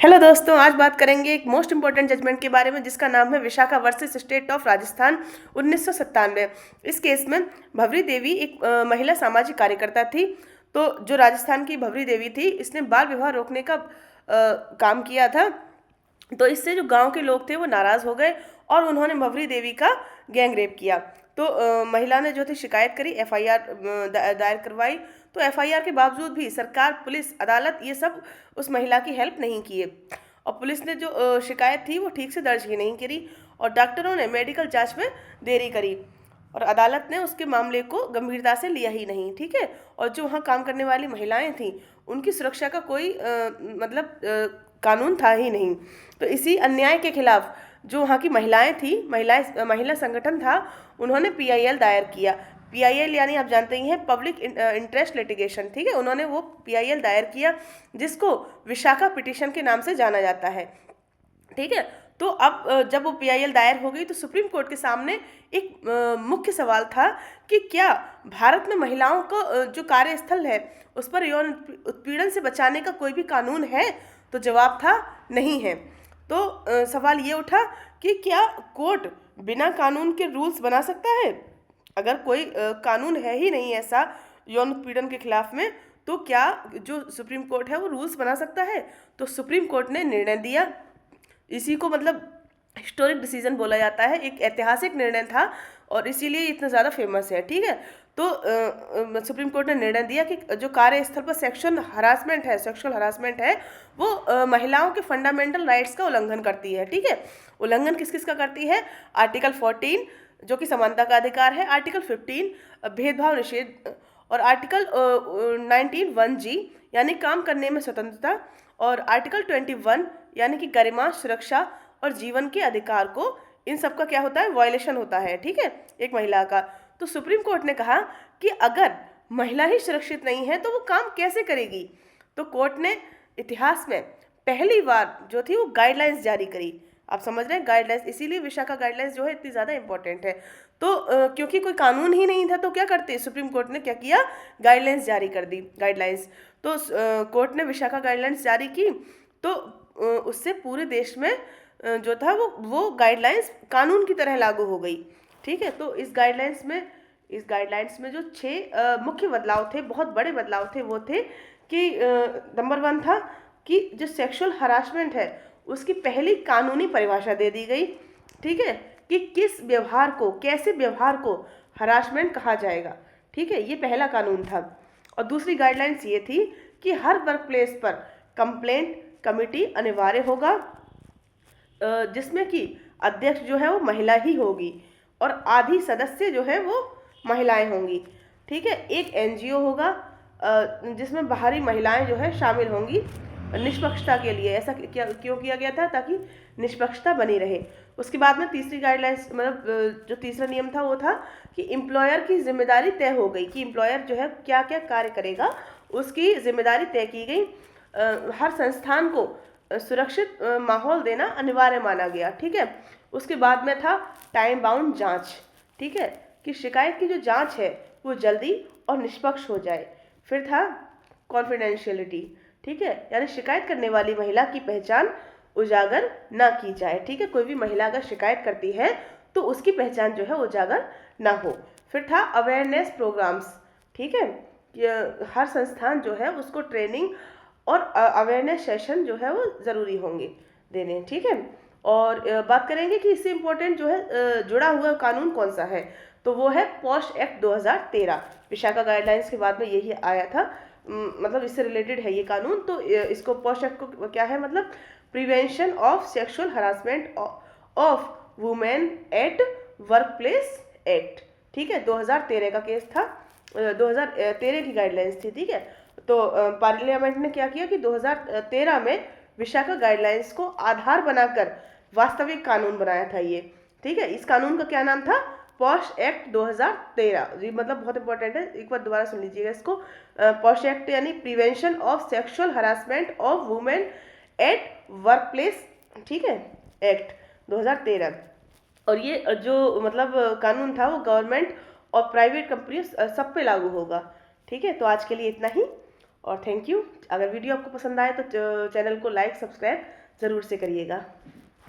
Hello दोस्तों, आज बात करेंगे एक मोस्ट इंपॉर्टेंट जजमेंट के बारे में जिसका नाम है Vishakha versus state of Rajasthan 1997। इस केस में भवरी देवी एक महिला सामाजिक कार्यकर्ता थी। तो जो राजस्थान की भवरी देवी थी, इसने बाल विवाह रोकने का काम किया था। तो इससे जो गांव के लोग थे वो नाराज हो गए और उन्होंने भवरी देवी का गैंग रेप किया। तो महिला ने जो थी शिकायत करी, एफआईआर दायर करवाई। तो एफआईआर के बावजूद भी सरकार, पुलिस, अदालत ये सब उस महिला की हेल्प नहीं किए और पुलिस ने जो शिकायत थी वो ठीक से दर्ज ही नहीं करी और डॉक्टरों ने मेडिकल जांच में देरी करी और अदालत ने उसके मामले को गंभीरता से लिया ही नहीं। ठीक है। और जो वहाँ काम करने वाली महिलाएं थीं, उनकी सुरक्षा का कोई कानून था ही नहीं। तो इसी अन्याय के खिलाफ जो वहाँ की महिलाएं थी, महिला संगठन था, उन्होंने पीआईएल दायर किया। पीआईएल यानी आप जानते ही हैं, पब्लिक इंटरेस्ट लिटिगेशन। ठीक है। उन्होंने वो पीआईएल दायर किया जिसको विशाखा पिटीशन के नाम से जाना जाता है। ठीक है। तो अब जब वो पीआईएल दायर हो गई तो सुप्रीम कोर्ट के सामने एक मुख्य सवाल था कि क्या भारत में महिलाओं को जो कार्यस्थल है उस पर यौन उत्पीड़न से बचाने का कोई भी कानून है। तो जवाब था नहीं है। तो सवाल ये उठा कि क्या कोर्ट बिना कानून के रूल्स बना सकता है। अगर कोई कानून है ही नहीं ऐसा यौन उत्पीड़न के खिलाफ में, तो क्या जो सुप्रीम कोर्ट है वो रूल्स बना सकता है। तो सुप्रीम कोर्ट ने निर्णय दिया। इसी को मतलब हिस्टोरिक डिसीजन बोला जाता है, एक ऐतिहासिक निर्णय था और इसीलिए इतना ज़्यादा फेमस है। ठीक है। तो सुप्रीम कोर्ट ने निर्णय दिया कि जो कार्यस्थल पर सेक्सुअल हरासमेंट है वो महिलाओं के फंडामेंटल राइट्स का उल्लंघन करती है। ठीक है। उल्लंघन किस किस का करती है। आर्टिकल 14 जो कि समानता का अधिकार है, आर्टिकल 15 भेदभाव निषेध और आर्टिकल 19 1G यानी काम करने में स्वतंत्रता और आर्टिकल 21 यानी कि गरिमा, सुरक्षा और जीवन के अधिकार को, इन सब का क्या होता है, वायलेशन होता है। ठीक है, एक महिला का। तो सुप्रीम कोर्ट ने कहा कि अगर महिला ही सुरक्षित नहीं है तो वो काम कैसे करेगी। तो कोर्ट ने इतिहास में पहली बार जो थी वो गाइडलाइंस जारी करी। आप समझ रहे हैं, गाइडलाइंस। इसीलिए विशाखा गाइडलाइंस जो है इतनी ज़्यादा इंपॉर्टेंट है। तो क्योंकि कोई कानून ही नहीं था तो क्या करते, सुप्रीम कोर्ट ने क्या किया, गाइडलाइंस जारी कर दी। गाइडलाइंस तो कोर्ट ने विशाखा गाइडलाइंस जारी की। तो उससे पूरे देश में जो था वो गाइडलाइंस कानून की तरह लागू हो गई। ठीक है। तो इस गाइडलाइंस में जो 6 मुख्य बदलाव थे, बहुत बड़े बदलाव थे, वो थे कि नंबर 1 था कि जो सेक्सुअल हरासमेंट है उसकी पहली कानूनी परिभाषा दे दी गई। ठीक है, कि किस व्यवहार को, कैसे व्यवहार को हरासमेंट कहा जाएगा। ठीक है, ये पहला कानून था। और दूसरी गाइडलाइंस ये थी कि हर वर्क प्लेस पर कंप्लेंट कमेटी अनिवार्य होगा, जिसमें कि अध्यक्ष जो है वो महिला ही होगी और आधी सदस्य जो है वो महिलाएं होंगी। ठीक है, एक एनजीओ होगा जिसमें बाहरी महिलाएं जो है शामिल होंगी निष्पक्षता के लिए। ऐसा क्यों किया गया था, ताकि निष्पक्षता बनी रहे। उसके बाद में तीसरी गाइडलाइंस, मतलब जो तीसरा नियम था वो था कि एम्प्लॉयर की जिम्मेदारी तय हो गई कि एम्प्लॉयर जो है क्या क्या कार्य करेगा, उसकी जिम्मेदारी तय की गई। हर संस्थान को सुरक्षित माहौल देना अनिवार्य माना गया। ठीक है। उसके बाद में था टाइम बाउंड जांच। ठीक है, कि शिकायत की जो जांच है वो जल्दी और निष्पक्ष हो जाए। फिर था कॉन्फिडेंशियलिटी। ठीक है, यानी शिकायत करने वाली महिला की पहचान उजागर ना की जाए। ठीक है, कोई भी महिला अगर शिकायत करती है तो उसकी पहचान जो है उजागर ना हो। फिर था अवेयरनेस प्रोग्राम्स। ठीक है, हर संस्थान जो है उसको ट्रेनिंग और अवेयरनेस सेशन जो है वो ज़रूरी होंगे देने। ठीक है। और बात करेंगे कि इससे इम्पोर्टेंट जो है जुड़ा हुआ कानून कौन सा है, तो वो है पॉश एक्ट 2013। विशाखा गाइडलाइंस के बाद में यही आया था, मतलब इससे रिलेटेड है ये कानून। तो इसको पॉश एक्ट को क्या है, मतलब prevention of sexual harassment of women at work place act. ठीक है, 2013 का केस था, 2013 की गाइडलाइंस थी। ठीक है। तो पार्लियामेंट ने क्या किया कि 2013 में विशाखा गाइडलाइंस को आधार बनाकर वास्तविक कानून बनाया था ये। ठीक है, इस कानून का क्या नाम था, पॉश एक्ट 2013। जी, मतलब बहुत इंपॉर्टेंट है, एक बार दोबारा सुन लीजिएगा इसको। पॉश एक्ट यानी prevention of sexual harassment of women at work place. ठीक है, एक्ट 2013। और ये जो मतलब कानून था वो गवर्नमेंट और प्राइवेट कंपनी सब पे लागू होगा। ठीक है, तो आज के लिए इतना ही। और थैंक यू। अगर वीडियो आपको पसंद आए तो चैनल को लाइक सब्सक्राइब ज़रूर से करिएगा।